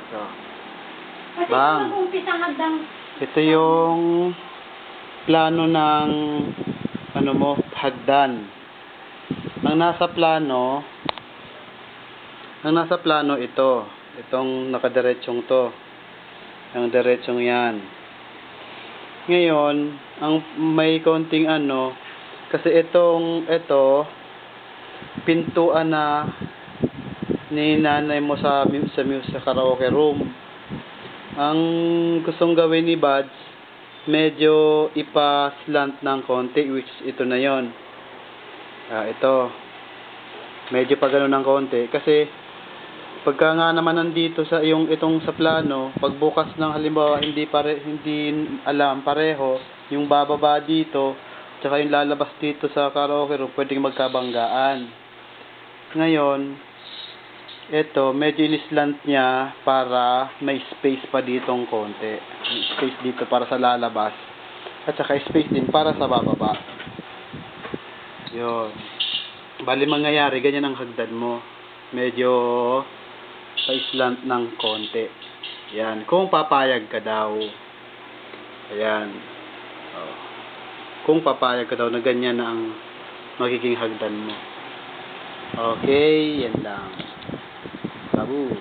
Ito. Kasi Bang. kung umpisa hagdang Ito yung plano ng ano mo, hagdan. Ang nasa plano ito. Itong nakadiretsong to. Ang diretsong yan. Ngayon, ang may konting ano, kasi ito, pintuan na ni nanay mo sa karaoke room. Ang gustong gawin ni Buds, medyo ipa-slant ng konti, which is ito na yon. Ito. Medyo pa ganun ng konti. Kasi, pagka nga naman nandito sa itong sa plano, pagbukas ng halimbawa, hindi alam pareho, yung bababa dito, tsaka yung lalabas dito sa karaoke room, pwedeng magkabanggaan. Ngayon, ito, medyo inislant niya para may space pa ditong konti. May space dito para sa lalabas. At saka space din para sa bababa. Yun. Bali mangyayari, ganyan ang hagdan mo. Medyo pa-slant ng konti. Yan. Kung papayag ka daw. Ayan. Oh. Kung papayag ka daw na ganyan na ang magiging hagdan mo. Okay, yan lang. Tabu.